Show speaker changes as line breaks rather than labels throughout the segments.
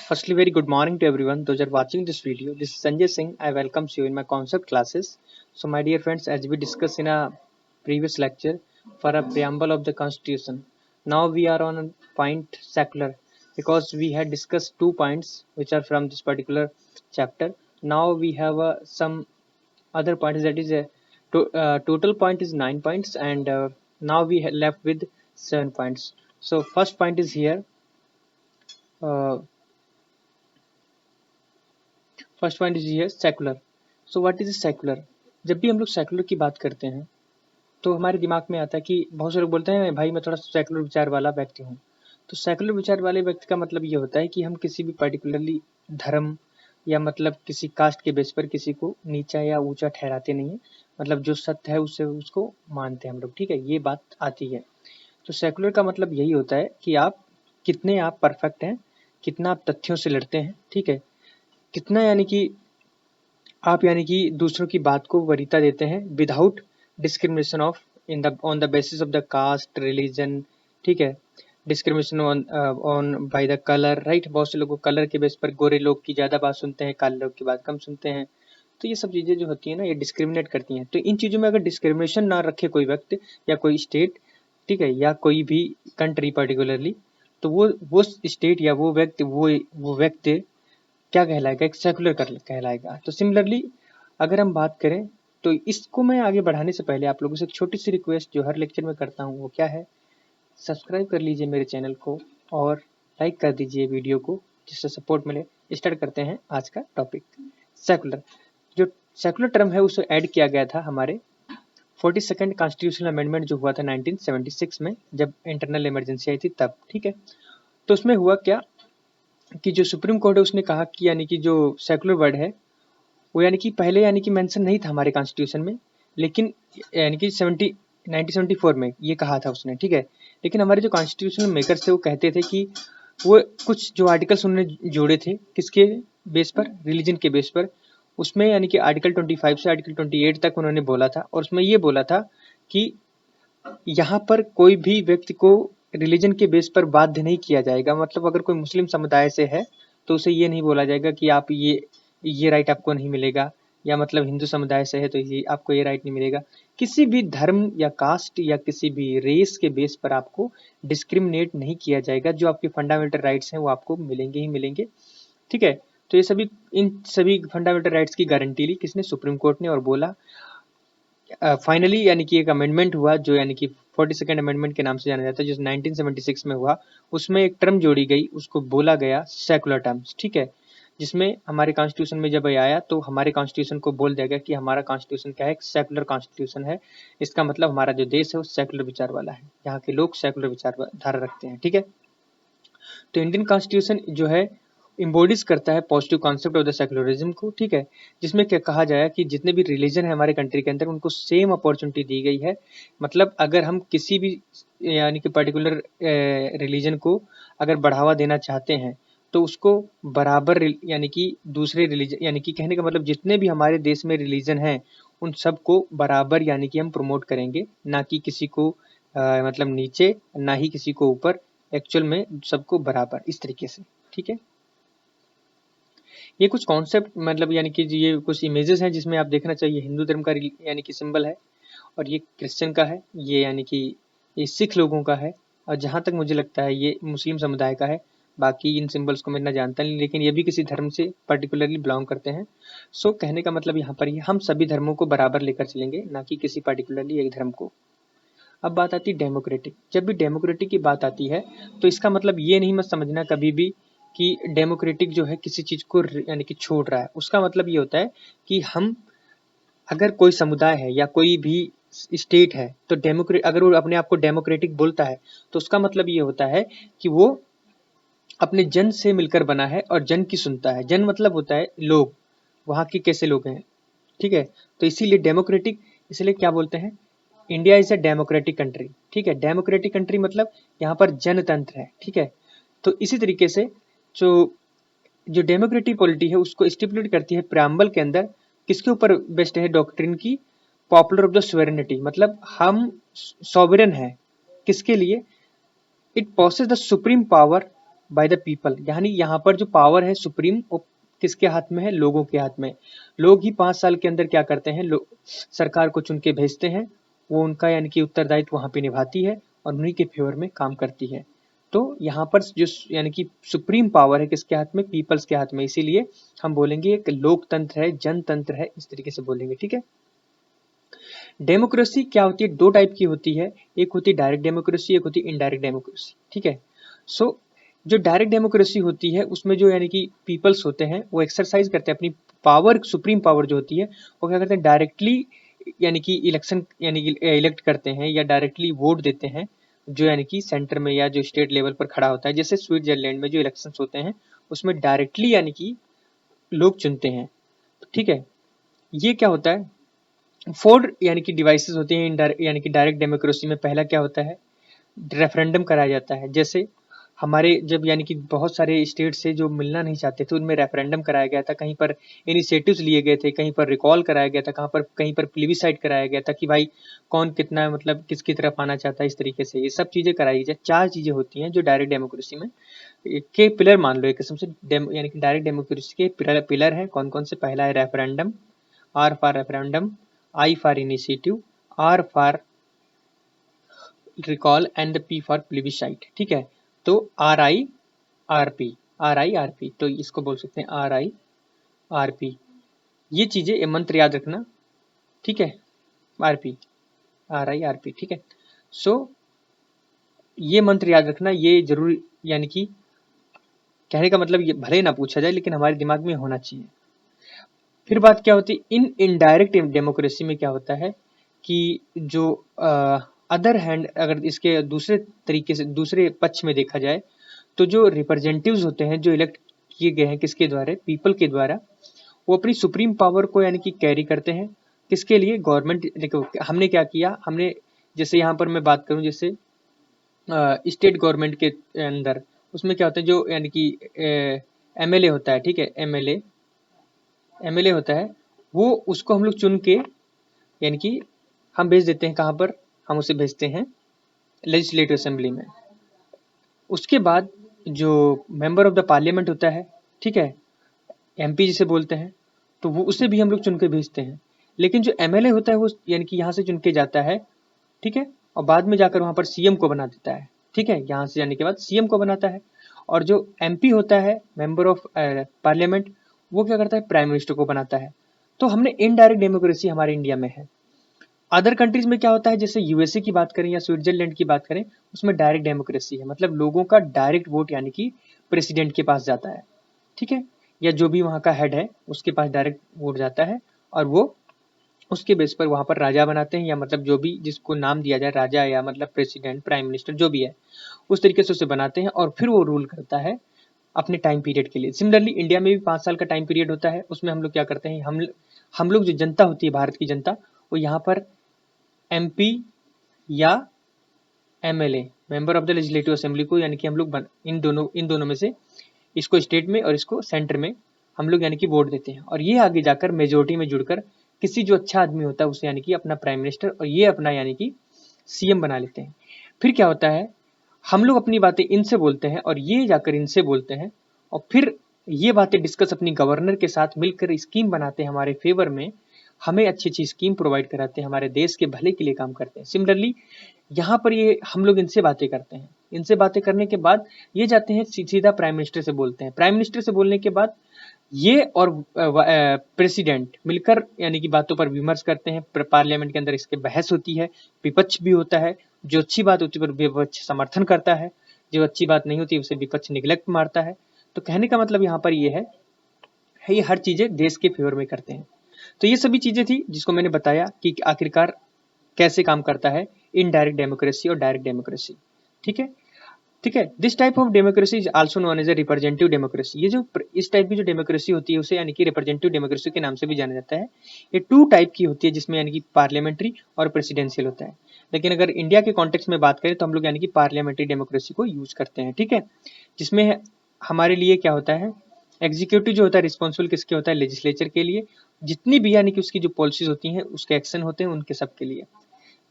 Firstly, very good morning to everyone. Those are watching this video. This is Sanjay Singh. I welcome you in my concept classes. So, my dear friends, as we discussed in a previous lecture for a preamble of the Constitution, now we are on a point secular because we had discussed 2 points which are from this particular chapter. Now we have some other points that is total point is 9 points, and now we left with 7 points. So, first point is here. Uh, first point is है secular. So what is secular? जब भी हम लोग secular की बात करते हैं तो हमारे दिमाग में आता है कि बहुत से लोग बोलते हैं भाई मैं थोड़ा सेकुलर विचार वाला व्यक्ति हूँ. तो सेकुलर विचार वाले व्यक्ति का मतलब ये होता है कि हम किसी भी पर्टिकुलरली धर्म या मतलब किसी कास्ट के बेस पर किसी को नीचा या ऊंचा ठहराते नहीं है. मतलब जो सत्य है उससे उसको मानते हैं हम लोग. ठीक है, ये बात आती है. तो सेकुलर का मतलब यही होता है कि आप परफेक्ट हैं, कितना आप तथ्यों से लड़ते हैं. ठीक है, कितना यानी कि दूसरों की बात को वरीयता देते हैं without discrimination of in the on the basis of the caste religion. ठीक है, discrimination on by the colour. Right, बहुत से लोगों कलर के बेस पर गोरे लोग की ज़्यादा बात सुनते हैं, काले लोग की बात कम सुनते हैं. तो ये सब चीज़ें जो होती है ना, ये डिस्क्रिमिनेट करती हैं. तो इन चीज़ों में अगर डिस्क्रिमिनेशन ना रखे कोई व्यक्ति या कोई स्टेट, ठीक है, या कोई भी कंट्री पर्टिकुलरली, तो वो स्टेट या वो व्यक्ति क्या कहलाएगा? एक सेकुलर कहलाएगा. तो सिमिलरली अगर हम बात करें तो इसको मैं आगे बढ़ाने से पहले आप लोगों से एक छोटी सी रिक्वेस्ट जो हर लेक्चर में करता हूँ, वो क्या है? सब्सक्राइब कर लीजिए मेरे चैनल को और लाइक कर दीजिए वीडियो को, जिससे सपोर्ट मिले. स्टार्ट करते हैं आज का टॉपिक. सेकुलर. जो सेकुलर टर्म है उसे ऐड किया गया था हमारे 42nd कॉन्स्टिट्यूशनल अमेंडमेंट जो हुआ था 1976 में, जब इंटरनल इमरजेंसी आई थी तब. ठीक है, तो उसमें हुआ क्या कि जो सुप्रीम कोर्ट है उसने कहा कि यानी कि जो सेकुलर वर्ड है वो यानी कि पहले यानी कि मेंशन नहीं था हमारे कॉन्स्टिट्यूशन में, लेकिन यानी कि 1974 में ये कहा था उसने. ठीक है, लेकिन हमारे जो कॉन्स्टिट्यूशनल मेकर्स थे वो कहते थे कि वो कुछ जो आर्टिकल्स उन्होंने जोड़े थे किसके बेस पर? रिलीजन के बेस पर. उसमें यानी कि आर्टिकल 25 से आर्टिकल 28 तक उन्होंने बोला था, और उसमें ये बोला था कि यहाँ पर कोई भी व्यक्ति को रिलीजन के बेस पर बाध्य नहीं किया जाएगा. मतलब अगर कोई मुस्लिम समुदाय से है तो उसे ये नहीं बोला जाएगा कि आप ये राइट आपको नहीं मिलेगा, या मतलब हिंदू समुदाय से है तो ये आपको ये राइट नहीं मिलेगा. किसी भी धर्म या कास्ट या किसी भी रेस के बेस पर आपको डिस्क्रिमिनेट नहीं किया जाएगा. जो आपके फंडामेंटल राइट्स हैं वो आपको मिलेंगे ही मिलेंगे. ठीक है, तो इन सभी फंडामेंटल राइट्स की गारंटी ली किसने? सुप्रीम कोर्ट ने. और बोला फाइनली यानी कि एक अमेंडमेंट हुआ जो यानी कि 42nd अमेंडमेंट के नाम से जाना जाता है, जो 1976 में हुआ. उसमें एक टर्म जोड़ी गई, उसको बोला गया सेकुलर टर्म्स. ठीक है, जिसमें हमारे कॉन्स्टिट्यूशन में जब आया तो हमारे कॉन्स्टिट्यूशन को बोल दिया गया कि हमारा कॉन्स्टिट्यूशन क्या है? एक सेकुलर कॉन्स्टिट्यूशन है. इसका मतलब हमारा जो देश है वो सेकुलर विचार वाला है, यहाँ के लोग सेकुलर विचारधारा रखते हैं. ठीक है, तो इंडियन कॉन्स्टिट्यूशन जो है इम्बोडिस करता है positive concept of the secularism को. ठीक है, जिसमें क्या कहा जाए कि जितने भी रिलीजन है हमारे कंट्री के अंदर उनको सेम अपॉर्चुनिटी दी गई है. मतलब अगर हम किसी भी यानी कि पर्टिकुलर रिलीजन को अगर बढ़ावा देना चाहते हैं तो उसको बराबर यानी कि दूसरे रिलीजन, यानी कि कहने का मतलब जितने भी हमारे देश में रिलीजन हैं उन सबको बराबर यानी कि हम प्रमोट करेंगे, ना कि किसी को मतलब नीचे, ना ही किसी को ऊपर. एक्चुअल में सबको बराबर इस तरीके से. ठीक है, ये कुछ कॉन्सेप्ट मतलब यानी कि ये कुछ इमेजेस हैं जिसमें आप देखना चाहिए. हिंदू धर्म का यानी कि सिंबल है, और ये क्रिश्चियन का है, ये यानी कि ये सिख लोगों का है, और जहाँ तक मुझे लगता है ये मुस्लिम समुदाय का है. बाकी इन सिंबल्स को मैं इतना जानता नहीं, लेकिन ये भी किसी धर्म से पर्टिकुलरली बिलोंग करते हैं. सो कहने का मतलब यहाँ पर ये हम सभी धर्मों को बराबर लेकर चलेंगे, ना कि किसी पर्टिकुलरली एक धर्म को. अब बात आती है डेमोक्रेटिक. जब भी डेमोक्रेटिक की बात आती है तो इसका मतलब ये नहीं मत समझना कभी भी कि डेमोक्रेटिक जो है किसी चीज को यानी कि छोड़ रहा है. उसका मतलब ये होता है कि हम अगर कोई समुदाय है या कोई भी स्टेट है तो अगर वो अपने आप को डेमोक्रेटिक बोलता है तो उसका मतलब ये होता है कि वो अपने जन से मिलकर बना है और जन की सुनता है. जन मतलब होता है लोग, वहाँ के कैसे लोग हैं. ठीक है, तो इसीलिए डेमोक्रेटिक, इसलिए क्या बोलते हैं? India is a democratic country. ठीक है, डेमोक्रेटिक कंट्री मतलब यहाँ पर जनतंत्र है. ठीक है, तो इसी तरीके से जो जो डेमोक्रेटिक पॉलिटी है उसको स्टिपुलेट करती है प्रेम्बल के अंदर. किसके ऊपर बेस्ड है? डॉक्ट्रिन की, पॉपुलर ऑफ द सोवेरेनिटी. मतलब हम सॉवरेन है किसके लिए? It possesses the supreme power by the people, यानी यहाँ पर जो पावर है सुप्रीम वो किसके हाथ में है? लोगों के हाथ में। लोग ही 5 साल के अंदर क्या करते हैं, लोग सरकार को चुन के भेजते हैं, वो उनका यानी कि उत्तरदायित्व वहाँ पे निभाती है और उन्हीं के फेवर में काम करती है। तो यहाँ पर जो यानी कि सुप्रीम पावर है किसके हाथ में? पीपल्स के हाथ में। इसीलिए हम बोलेंगे एक लोकतंत्र है, जनतंत्र है, इस तरीके से बोलेंगे, ठीक है। डेमोक्रेसी क्या होती है? दो टाइप की होती है, एक होती है डायरेक्ट डेमोक्रेसी, एक होती है इनडायरेक्ट डेमोक्रेसी, ठीक है। सो जो डायरेक्ट डेमोक्रेसी होती है उसमें जो यानी कि पीपल्स होते हैं वो एक्सरसाइज करते हैं अपनी पावर, सुप्रीम पावर जो होती है वो क्या करते हैं, डायरेक्टली यानी कि इलेक्शन यानी कि इलेक्ट करते हैं या डायरेक्टली वोट देते हैं, जो यानी कि सेंटर में या जो स्टेट लेवल पर खड़ा होता है। जैसे स्विट्जरलैंड में जो इलेक्शंस होते हैं उसमें डायरेक्टली यानी कि लोग चुनते हैं, ठीक है। ये क्या होता है, 4 यानी कि डिवाइसेस होते हैं यानी कि डायरेक्ट डेमोक्रेसी में। पहला क्या होता है, रेफरेंडम कराया जाता है। जैसे हमारे जब यानी कि बहुत सारे स्टेट से जो मिलना नहीं चाहते थे उनमें रेफरेंडम कराया गया था, कहीं पर इनिशिएटिव्स लिए गए थे, कहीं पर रिकॉल कराया गया था, कहीं पर प्लेबिसाइड कराया गया था कि भाई कौन कितना मतलब किसकी तरफ आना चाहता है। इस तरीके से ये सब चीजें कराई जाए। 4 चीजें होती हैं जो डायरेक्ट डेमोक्रेसी में के पिलर मान लो, एक किस्म से यानी कि डायरेक्ट डेमोक्रेसी के पिलर है। कौन कौन से? पहला है referendum, R for referendum, I for initiative, R for recall and the P for plebiscite, ठीक है। तो आर आई आर पी, तो इसको बोल सकते हैं RIRP। ये चीजें, ये मंत्र याद रखना, ठीक है। RP, RIRP, ठीक है। सो ये मंत्र याद रखना, ये जरूर यानी कि कहने का मतलब ये भले ना पूछा जाए लेकिन हमारे दिमाग में होना चाहिए। फिर बात क्या होती है, इन इनडायरेक्ट डेमोक्रेसी में क्या होता है कि जो अदर हैंड अगर इसके दूसरे तरीके से दूसरे पक्ष में देखा जाए तो जो रिप्रेजेंटेटिव्स होते हैं जो इलेक्ट किए गए हैं किसके द्वारा? पीपल के द्वारा। वो अपनी सुप्रीम पावर को यानी कि कैरी करते हैं किसके लिए? गवर्नमेंट। देखो हमने क्या किया, हमने जैसे यहाँ पर मैं बात करूँ, जैसे स्टेट गवर्नमेंट के अंदर उसमें क्या होता है, जो यानी कि MLA होता है, ठीक है। MLA होता है, वो उसको हम लोग चुन के यानी कि हम भेज देते हैं कहाँ पर? हम उसे भेजते हैं लेजिस्लेटिव असेंबली में। उसके बाद जो मेंबर ऑफ द पार्लियामेंट होता है, ठीक है, MP जिसे बोलते हैं, तो वो उसे भी हम लोग चुन के भेजते हैं। लेकिन जो MLA होता है वो यानी कि यहाँ से चुन के जाता है, ठीक है, और बाद में जाकर वहाँ पर CM को बना देता है, ठीक है। यहाँ से जाने के बाद CM को बनाता है। और जो MP होता है, मेंबर ऑफ पार्लियामेंट, वो क्या करता है? प्राइम मिनिस्टर को बनाता है। तो हमने इनडायरेक्ट डेमोक्रेसी हमारे इंडिया में है। अदर कंट्रीज में क्या होता है, जैसे USA की बात करें या स्विट्जरलैंड की बात करें, उसमें डायरेक्ट डेमोक्रेसी है, मतलब लोगों का डायरेक्ट वोट यानी कि प्रेसिडेंट के पास जाता है, ठीक है, या जो भी वहाँ का हेड है उसके पास डायरेक्ट वोट जाता है और वो उसके बेस पर वहाँ पर राजा बनाते हैं, या मतलब जो भी जिसको नाम दिया जाए, राजा या मतलब प्रेसिडेंट, प्राइम मिनिस्टर जो भी है, उस तरीके से उसे बनाते हैं और फिर वो रूल करता है अपने टाइम पीरियड के लिए। सिमिलरली इंडिया में भी 5 साल का टाइम पीरियड होता है। उसमें हम लोग क्या करते हैं, हम लोग जो जनता होती है, भारत की जनता, वो यहाँ पर MP या MLA, member of the legislative assembly को यानी कि हम लोग इन दोनों में से इसको स्टेट में और इसको सेंटर में हम लोग यानी कि वोट देते हैं। और ये आगे जाकर मेजोरिटी में जुड़कर किसी जो अच्छा आदमी होता है उसे यानी कि अपना प्राइम मिनिस्टर और ये अपना यानी कि CM बना लेते हैं। फिर क्या होता है, हम लोग अपनी बातें इनसे बोलते हैं और ये जाकर इनसे बोलते हैं और फिर ये बातें डिस्कस अपनी गवर्नर के साथ मिलकर स्कीम बनाते हैं हमारे फेवर में, हमें अच्छी अच्छी स्कीम प्रोवाइड कराते हैं, हमारे देश के भले के लिए काम करते हैं। सिमिलरली यहाँ पर ये हम लोग इनसे बातें करते हैं, इनसे बातें करने के बाद ये जाते हैं सीधा प्राइम मिनिस्टर से बोलते हैं। प्राइम मिनिस्टर से बोलने के बाद ये और प्रेसिडेंट मिलकर यानी कि बातों पर विमर्श करते हैं। पार्लियामेंट के अंदर इसके बहस होती है, विपक्ष भी होता है, जो अच्छी बात होती है पर विपक्ष समर्थन करता है, जो अच्छी बात नहीं होती उसे विपक्ष निगलेक्ट मारता है। तो कहने का मतलब यहाँ पर ये है ये हर चीजें देश के फेवर में करते हैं। तो ये सभी चीजें थी जिसको मैंने बताया कि आखिरकार कैसे काम करता है इनडायरेक्ट डेमोक्रेसी और डायरेक्ट डेमोक्रेसी, ठीक है। ठीक है, this type of democracy is also known as a representative democracy. ये जो इस टाइप की जो डेमोक्रेसी होती है उसे यानी कि रिप्रेजेंटेटिव डेमोक्रेसी के नाम से भी जाना जाता है। ये 2 टाइप की होती है जिसमें यानी कि पार्लियामेंट्री और प्रेसिडेंशियल होता है। लेकिन अगर इंडिया के कॉन्टेक्स्ट में बात करें तो हम लोग यानी कि पार्लियामेंट्री डेमोक्रेसी को यूज करते हैं, ठीक है। जिसमें हमारे लिए क्या होता है, एग्जीक्यूटिव जो होता है रिस्पॉन्सिबल किसके होता है? लेजिस्लेचर के लिए। जितनी भी यानी कि उसकी जो पॉलिसीज होती हैं उसके एक्शन होते हैं उनके सब के लिए।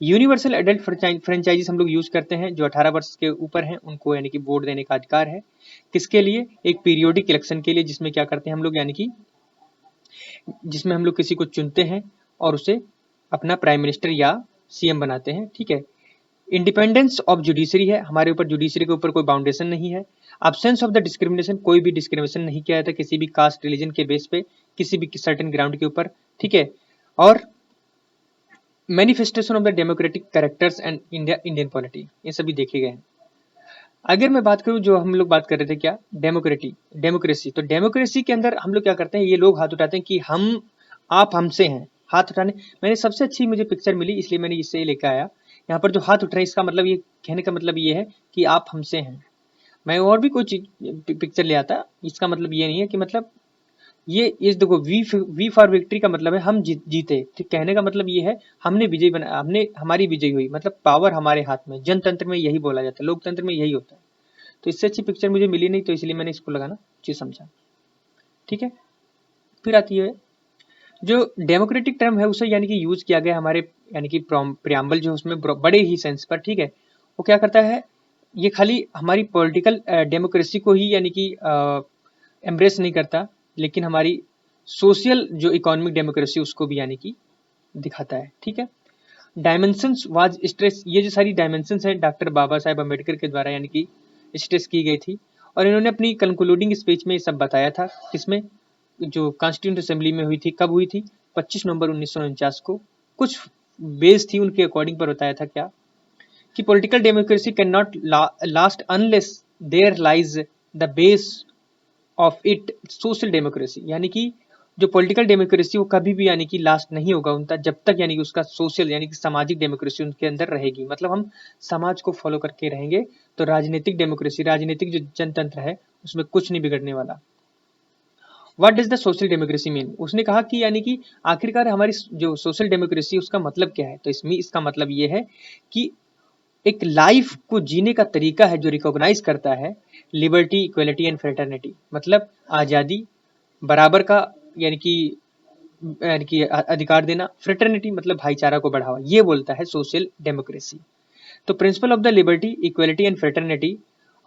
यूनिवर्सल एडल्ट फ्रेंचाइजीज हम लोग यूज करते हैं, जो 18 वर्ष के ऊपर हैं उनको यानी कि वोट देने का अधिकार है। किसके लिए? एक पीरियोडिक इलेक्शन के लिए, जिसमें क्या करते हैं हम लोग, यानी कि जिसमें हम लोग किसी को चुनते हैं और उसे अपना प्राइम मिनिस्टर या सीएम बनाते हैं, ठीक है। इंडिपेंडेंस ऑफ जुडिशरी है, हमारे ऊपर जुडिशरी के ऊपर कोई बाउंडेशन नहीं है। एब्सेंस ऑफ द डिस्क्रिमिनेशन, कोई भी डिस्क्रिमिनेशन नहीं किया जाता किसी भी कास्ट रिलीजन के बेस पे, किसी भी सर्टेन ग्राउंड के ऊपर, ठीक है। और manifestation of the democratic characters and Indian polity, ये सभी देखे गए हैं। अगर मैं बात करूं, जो हम लोग बात कर रहे थे क्या, डेमोक्रेसी, तो डेमोक्रेसी के अंदर हम लोग क्या करते हैं, ये लोग हाथ उठाते हैं कि हम, आप हमसे हैं, हाथ उठाने। मैंने सबसे अच्छी मुझे पिक्चर मिली इसलिए मैंने इससे लेकर आया। यहाँ पर जो हाथ उठ रहे हैं, इसका मतलब ये कहने का मतलब ये है कि आप हमसे हैं। मैं और भी कोई पिक्चर ले आता, इसका मतलब ये नहीं है कि मतलब ये देखो, वी फॉर विक्ट्री का मतलब है हम जीते, ठीक। कहने का मतलब ये है हमने विजय बना, हमने, हमारी विजय हुई, मतलब पावर हमारे हाथ में। जनतंत्र में यही बोला जाता है, लोकतंत्र में यही होता है। तो इससे अच्छी पिक्चर मुझे मिली नहीं, तो इसलिए मैंने इसको लगाना चीज समझा, ठीक है। फिर आती है जो डेमोक्रेटिक टर्म है, उसे यानी कि यूज किया गया हमारे यानी कि प्रियम्बल जो उसमें बड़े ही सेंस पर, ठीक है। वो क्या करता है, ये खाली हमारी पॉलिटिकल डेमोक्रेसी को ही यानी कि एम्ब्रेस नहीं करता, लेकिन हमारी सोशल जो इकोनॉमिक डेमोक्रेसी उसको भी यानी कि दिखाता है, ठीक है। डायमेंशंस वाज स्ट्रेस, ये जो सारी डायमेंशंस है डॉक्टर बाबा साहेब अम्बेडकर के द्वारा यानी कि स्ट्रेस की गई थी, और इन्होंने अपनी कंक्लूडिंग स्पीच में ये सब बताया था। किसमें? जो कॉन्स्टिट्यूंट असेंबली में हुई थी, कब हुई थी? 25 नवंबर 1949 को। कुछ बेस थी उनके अकॉर्डिंग पर बताया था क्या, कि political democracy can not last unless there lies the base of it social democracy, यानी कि जो पॉलिटिकल डेमोक्रेसी वो कभी भी यानी कि लास्ट नहीं होगा उनका, जब तक यानी कि उसका सोशल यानी कि सामाजिक डेमोक्रेसी उनके अंदर रहेगी। मतलब हम समाज को फॉलो करके रहेंगे, तो राजनीतिक डेमोक्रेसी, राजनीतिक जो जनतंत्र है, उसमें कुछ नहीं बिगड़ने वाला। What does the social democracy mean? उसने कहा कि यानी कि आखिरकार हमारी जो सोशल डेमोक्रेसी उसका मतलब क्या है, तो इसमें इसका मतलब ये है कि एक लाइफ को जीने का तरीका है जो रिकॉग्नाइज करता है लिबर्टी, इक्वलिटी एंड फ्रेटर्निटी, मतलब आजादी, बराबर का यानी कि अधिकार देना, फ्रेटर्निटी मतलब भाईचारा को बढ़ावा, ये बोलता है सोशल डेमोक्रेसी। तो principle of the liberty, equality and fraternity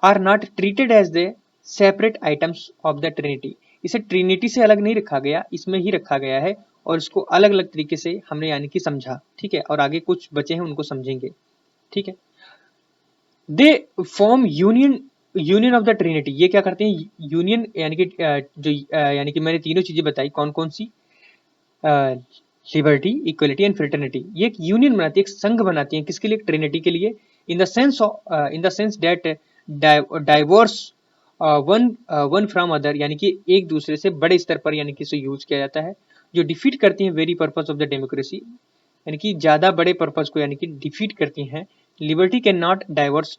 are not treated as the separate items of the trinity. इसे ट्रिनिटी से अलग नहीं रखा गया, इसमें ही रखा गया है, और इसको अलग अलग तरीके से हमने यानी कि समझा, ठीक है। और आगे कुछ बचे हैं उनको समझेंगे, ठीक है। They form union of the Trinity, ये क्या करते हैं, यूनियन यानी कि जो यानी कि मैंने तीनों चीजें बताई, कौन कौन सी, लिबर्टी, इक्वलिटी एंड फ्रेटर्निटी, ये एक यूनियन बनाती है, एक संघ बनाती है, किसके लिए? ट्रिनिटी के लिए। In the sense that divorce one from other, यानी कि एक दूसरे से बड़े स्तर पर यानी कि इसे यूज किया जाता है, जो डिफीट करती हैं very purpose of the democracy, यानी कि ज्यादा बड़े पर्पस को यानी कि डिफीट करती हैं। लिबर्टी कैन नॉट डाइवर्स,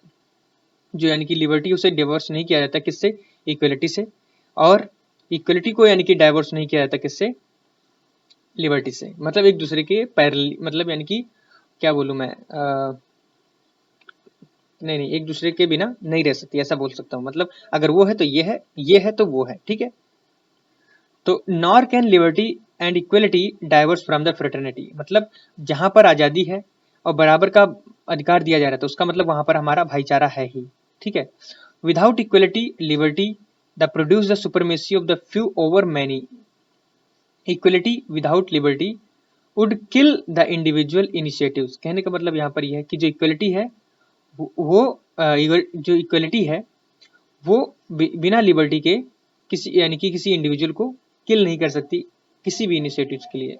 जो यानी कि लिबर्टी उसे डिवोर्स नहीं किया जाता, किससे? इक्वलिटी से। और इक्वलिटी को यानी कि डाइवर्स नहीं किया जाता, किससे? लिबर्टी से। मतलब एक दूसरे के पैरेलल, मतलब यानी कि क्या बोलूं मैं, नहीं एक दूसरे के बिना नहीं रह सकती, ऐसा बोल सकता हूँ। मतलब अगर वो है तो ये है, ये है तो वो है, ठीक है। तो nor can liberty and equality diverse from the fraternity, मतलब जहां पर आजादी है और बराबर का अधिकार दिया जा रहा है, तो उसका मतलब वहां पर हमारा भाईचारा है ही, ठीक है। Without equality liberty the produce the supremacy of the few over many, equality without liberty would kill the individual initiatives. कहने का मतलब यहाँ पर यह है कि जो इक्वलिटी है वो जो इक्वलिटी है वो बिना लिबर्टी के किसी यानी कि किसी इंडिविजुअल को किल नहीं कर सकती, किसी भी इनिशिएटिव्स के लिए।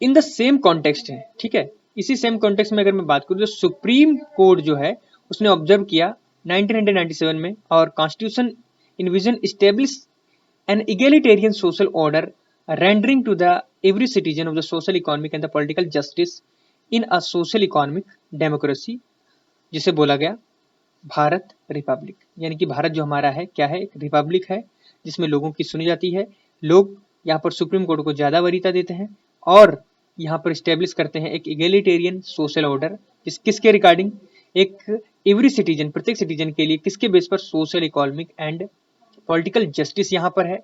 इन द सेम कॉन्टेक्स्ट है, ठीक है। इसी सेम कॉन्टेक्स्ट में अगर मैं बात करूं, जो सुप्रीम कोर्ट जो है उसने ऑब्जर्व किया 1997 में, और constitution इनविजन establish an egalitarian social order rendering to the every citizen of the social economic and the political justice in a social economic democracy, जिसे बोला गया भारत रिपब्लिक। यानी कि भारत जो हमारा है क्या है, एक रिपब्लिक है जिसमें लोगों की सुनी जाती है, लोग यहाँ पर सुप्रीम कोर्ट को ज्यादा वरीयता देते हैं, और यहाँ पर स्टेब्लिश करते हैं एक इगेलिटेरियन सोशल ऑर्डर, किसके रिगार्डिंग, एक एवरी सिटीजन, प्रत्येक सिटीजन के लिए, किसके बेस पर? Social economic and political justice यहाँ पर है,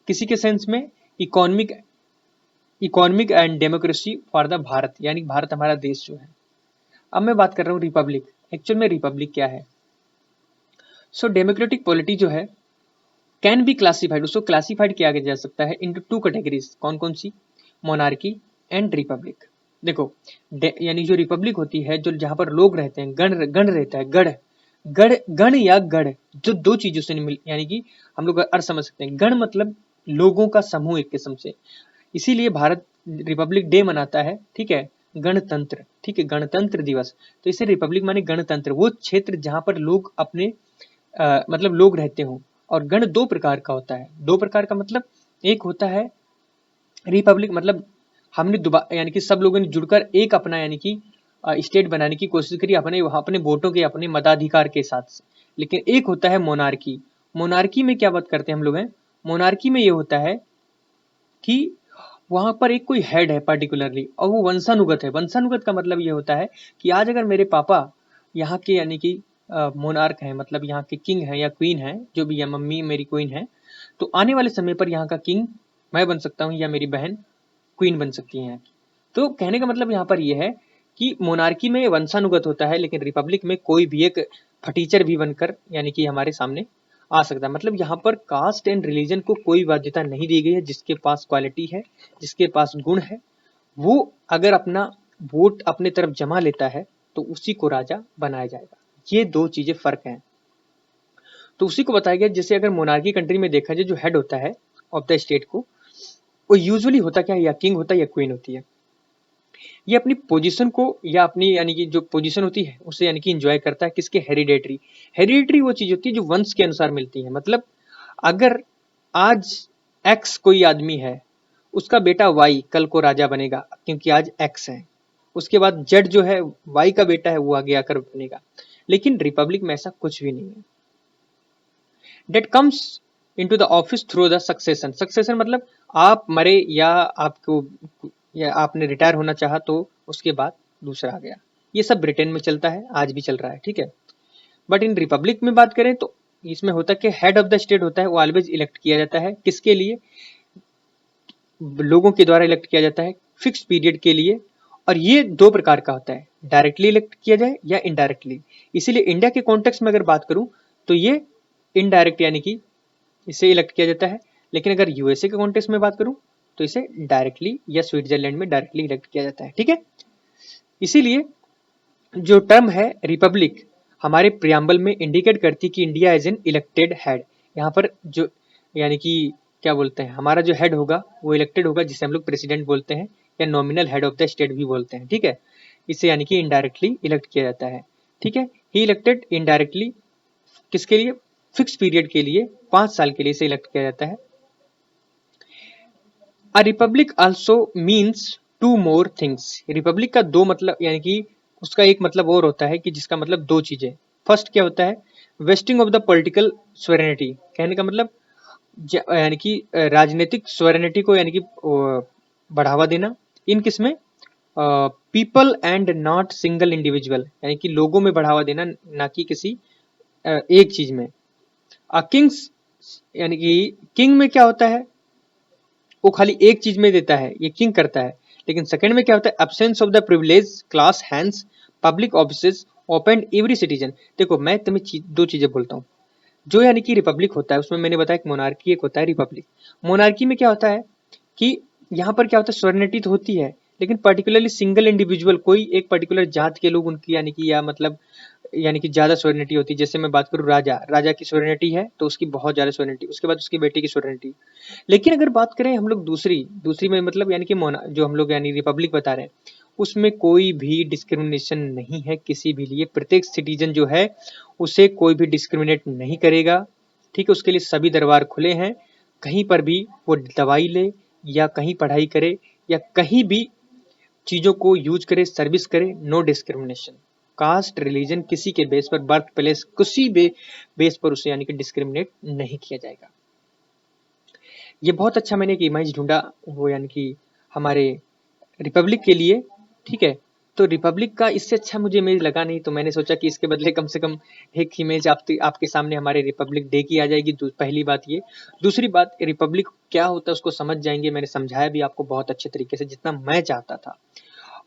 किसी के सेंस में economic economic and democracy for the Bharat, यानी भारत हमारा देश जो है। अब मैं बात कर रहा हूँ रिपब्लिक। एक्चुअल में रिपब्लिक क्या है? सो डेमोक्रेटिक पॉलिटी जो है कैन बी क्लासिफाइड, उसको क्लासिफाइड किया जा सकता है इनटू टू कैटेगरीज। कौन कौन सी? Monarchy and Republic. देखो, यानी जो रिपब्लिक होती है, जो जहां पर लोग रहते हैं, गण गण रहता है, गढ़ गढ़ गण या गढ़, जो दो चीजों से मिल, यानी कि हम लोग अर्थ समझ सकते हैं। गण मतलब लोगों का समूह एक किस्म से, इसीलिए भारत रिपब्लिक डे मनाता है, ठीक है, गणतंत्र, ठीक है, गणतंत्र दिवस। तो इसे रिपब्लिक माने गणतंत्र, वो क्षेत्र जहां पर लोग अपने मतलब लोग रहते हो। और गण दो प्रकार का होता है, दो प्रकार का मतलब एक होता है रिपब्लिक, मतलब हमने दोबारा यानी कि सब लोगों ने जुड़कर एक अपना यानी कि स्टेट बनाने की कोशिश करी अपने अपने वोटों के, अपने मताधिकार के साथ से। लेकिन एक होता है मोनार्की। मोनार्की में क्या बात करते हैं हम लोग हैं? मोनार्की में ये होता है कि वहां पर एक कोई हेड है पर्टिकुलरली, और वो वंशानुगत है। वंशानुगत का मतलब ये होता है कि आज अगर मेरे पापा यहाँ के यानी कि मोनार्क हैं, मतलब यहाँ के किंग हैं या क्वीन हैं, जो भी, या मम्मी मेरी क्वीन है, तो आने वाले समय पर यहाँ का किंग मैं बन सकता हूँ या मेरी बहन क्वीन बन सकती है यहाँ की। तो कहने का मतलब यहाँ पर यह है कि मोनार्की में वंशानुगत होता है, लेकिन रिपब्लिक में कोई भी एक फटीचर भी बनकर यानी कि हमारे सामने आ सकता है। मतलब यहाँ पर कास्ट एंड रिलीजन को कोई बाध्यता नहीं दी गई है। जिसके पास क्वालिटी है, जिसके पास गुण है, वो अगर अपना वोट अपने तरफ जमा लेता है तो उसी को राजा बनाया जाएगा। ये दो चीजें फर्क हैं। तो उसी को बताया गया। जैसे अगर मोनार्की कंट्री में देखा जाए, जो हेड होता है ऑफ द स्टेट को, वो यूजुअली होता क्या है, या किंग होता है या क्वीन होती है। ये अपनी पोजीशन को या अपनी यानी कि जो पोजीशन होती है उसे यानी कि एंजॉय करता है। किसके? हेरिडेटरी। हेरिडेटरी वो चीज होती है जो वंश के अनुसार मिलती है। मतलब अगर आज एक्स कोई आदमी है, उसका बेटा वाई कल को राजा बनेगा, क्योंकि आज एक्स है। उसके बाद जेड जो है, वाई का बेटा है, वो आगे आकर बनेगा। लेकिन रिपब्लिक में ऐसा कुछ भी नहीं है। That comes into the office through the succession. Succession मतलब आप मरे या आपको या आपने रिटायर होना चाहा तो उसके बाद दूसरा आ गया। ये सब ब्रिटेन में चलता है, आज भी चल रहा है, ठीक है। बट इन रिपब्लिक में बात करें तो इसमें होता है कि हेड ऑफ द स्टेट होता है, वो ऑलवेज इलेक्ट किया जाता है। किसके लिए? लोगों के द्वारा इलेक्ट किया जाता है फिक्स पीरियड के लिए। और ये दो प्रकार का होता है, डायरेक्टली इलेक्ट किया जाए या इनडायरेक्टली। इसीलिए इंडिया के कॉन्टेक्स्ट में अगर बात करूं तो ये इनडायरेक्ट यानी कि इसे इलेक्ट किया जाता है। लेकिन अगर यूएसए के कॉन्टेक्स्ट में बात करूं तो इसे डायरेक्टली या स्विट्जरलैंड में डायरेक्टली इलेक्ट किया जाता है, ठीक है। इसीलिए जो टर्म है रिपब्लिक हमारे प्रियम्बल में इंडिकेट करती कि India as an elected head. यहाँ पर जो यानी कि क्या बोलते हैं, हमारा जो हेड होगा वो इलेक्टेड होगा, जिसे हम लोग प्रेसिडेंट बोलते हैं या nominal head of the state भी बोलते हैं, ठीक है। इसे यानी कि इनडायरेक्टली इलेक्ट किया जाता है, ठीक है। ही इलेक्टेड इनडायरेक्टली किसके लिए? फिक्स पीरियड के लिए, 5 साल के लिए इसे इलेक्ट किया जाता है। A republic also means two more things. Republic का दो मतलब यानी कि उसका एक मतलब और होता है कि जिसका मतलब दो चीजें। फर्स्ट क्या होता है? Vesting of the political sovereignty. कहने का मतलब यानी कि राजनीतिक सोवेरेनिटी को यानी कि बढ़ावा देना। इन किसमें? People and not single individual, यानी कि लोगों में बढ़ावा देना, ना कि किसी एक चीज में। किंग्स यानी कि किंग में क्या होता है? वो खाली एक चीज में देता है, ये किंग करता है। लेकिन सेकंड में क्या होता है? Absence of the privilege class hence public offices open every citizen. देखो मैं तुम्हें दो चीजें बोलता हूँ। जो यानी कि रिपब्लिक होता है उसमें मैंने बताया कि मोनार्की एक होता है, रिपब्लिक। मोनार्की में क्या होता है कि यहाँ पर क्या होता है? सोवेरेनिटी तो होती है, लेकिन पर्टिकुलरली सिंगल इंडिविजुअल, कोई एक पर्टिकुलर जात के लोग उनकी यानी कि या मतलब यानी कि ज्यादा सोवेरेनिटी होती है। जैसे मैं बात करूँ राजा, राजा की सोवेरेनिटी है तो उसकी बहुत ज्यादा सोवेरेनिटी, उसके बाद उसकी बेटी की सोवेरेनिटी। लेकिन अगर बात करें हम लोग दूसरी दूसरी में मतलब यानी कि जो हम लोग यानी रिपब्लिक बता रहे हैं, उसमें कोई भी डिस्क्रिमिनेशन नहीं है किसी भी लिए। प्रत्येक सिटीजन जो है उसे कोई भी डिस्क्रिमिनेट नहीं करेगा, ठीक है। उसके लिए सभी दरबार खुले हैं। कहीं पर भी वो दवाई ले या कहीं पढ़ाई करे या कहीं भी चीजों को यूज करे, सर्विस करे, नो डिस्क्रिमिनेशन। कास्ट रिलीजन किसी के बेस पर, बर्थ प्लेस किसी भी बेस पर उसे यानी कि डिस्क्रिमिनेट नहीं किया जाएगा। ये बहुत अच्छा मैंने एक इमेज ढूंढा वो यानी कि हमारे रिपब्लिक के लिए, ठीक है। तो रिपब्लिक का इससे अच्छा मुझे इमेज लगा नहीं, तो मैंने सोचा कि इसके बदले कम से कम एक इमेज आपके सामने हमारे रिपब्लिक डे की आ जाएगी। पहली बात ये। दूसरी बात, रिपब्लिक क्या होता है उसको समझ जाएंगे, मैंने समझाया भी आपको बहुत अच्छे तरीके से जितना मैं चाहता था।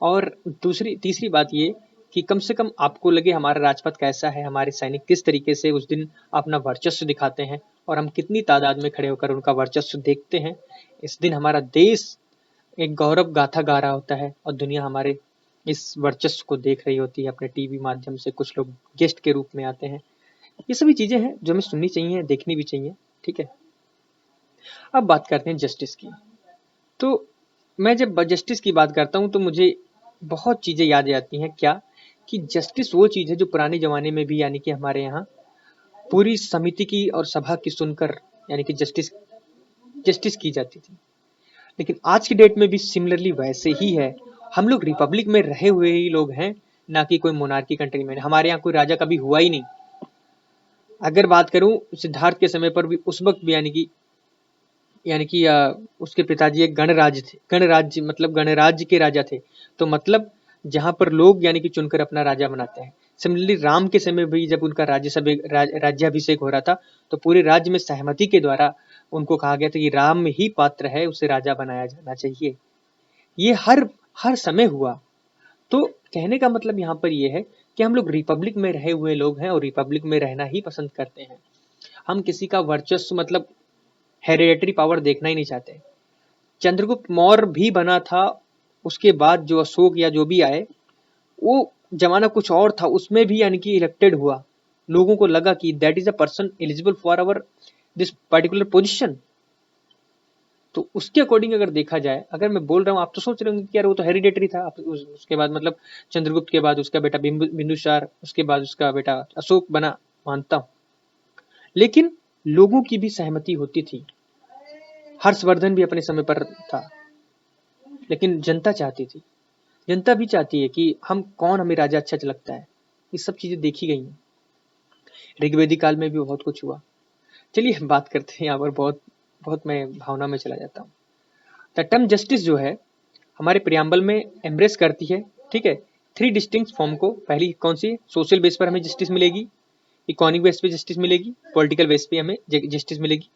और तीसरी बात ये कि कम से कम आपको लगे हमारा राजपथ कैसा है, हमारे सैनिक किस तरीके से उस दिन अपना वर्चस्व दिखाते हैं और हम कितनी तादाद में खड़े होकर उनका वर्चस्व देखते हैं। इस दिन हमारा देश एक गौरव गाथा गा रहा होता है और दुनिया हमारे इस वर्चस्व को देख रही होती है अपने टीवी माध्यम से, कुछ लोग गेस्ट के रूप में आते हैं। ये सभी चीजें हैं जो हमें सुननी चाहिए, देखनी भी चाहिए। ठीक है, अब बात करते हैं जस्टिस की। तो मैं जब जस्टिस की बात करता हूँ तो मुझे बहुत चीजें याद आती हैं। क्या कि जस्टिस वो चीज है जो पुराने जमाने में भी यानी कि हमारे यहाँ पूरी समिति की और सभा की सुनकर यानी कि जस्टिस जस्टिस की जाती थी। लेकिन आज की डेट में भी सिमिलरली वैसे ही है। हम लोग रिपब्लिक में रहे हुए ही लोग हैं, ना कि कोई मोनार्की कंट्री में। हमारे यहाँ कोई राजा कभी हुआ ही नहीं। अगर बात करूं सिद्धार्थ के समय पर भी, उस वक्त भी यानी कि उसके पिताजी एक गणराज्य थे, गणराज्य मतलब गणराज्य के राजा थे। तो मतलब जहां पर लोग यानी कि चुनकर अपना राजा बनाते हैं। सिमिलरली राम के समय भी जब उनका राज्याभिषेक हो रहा था, तो पूरे राज्य में सहमति के द्वारा उनको कहा गया था कि राम ही पात्र है, उसे राजा बनाया जाना चाहिए। ये हर हर समय हुआ। तो कहने का मतलब यहाँ पर ये है कि हम लोग रिपब्लिक में रहे हुए लोग हैं और रिपब्लिक में रहना ही पसंद करते हैं। हम किसी का वर्चस्व मतलब हेरिडेटरी पावर देखना ही नहीं चाहते। चंद्रगुप्त मौर्य भी बना था, उसके बाद जो अशोक या जो भी आए, वो जमाना कुछ और था, उसमें भी यानी कि इलेक्टेड हुआ। लोगों को लगा कि that is a person eligible for our this particular position. तो उसके अकॉर्डिंग अगर देखा जाए, अगर मैं बोल रहा हूँ, आप तो सोच रहे होंगे कि यार वो तो हेरिडेटरी था। उसके बाद मतलब चंद्रगुप्त के बाद उसका बेटा बिंदुसार, उसके बाद उसका बेटा अशोक बना, मानता हूँ। लेकिन लोगों की भी सहमति होती थी। हर्षवर्धन भी अपने समय पर था, लेकिन जनता चाहती थी। जनता भी चाहती है कि हम कौन, हमें राजा अच्छा लगता है। ये सब चीजें देखी गई हैं। ऋग्वेदिक काल में भी बहुत कुछ हुआ। चलिए हम बात करते हैं यहाँ पर। बहुत बहुत मैं भावना में चला जाता हूँ। द टर्म जस्टिस जो है हमारे प्रियम्बल में एम्ब्रेस करती है। ठीक है, 3 डिस्टिंक्ट फॉर्म को। पहली कौन सी? सोशल बेस पर हमें जस्टिस मिलेगी, इकोनॉमिक बेस पे जस्टिस मिलेगी, पॉलिटिकल बेस पे हमें जस्टिस मिलेगी।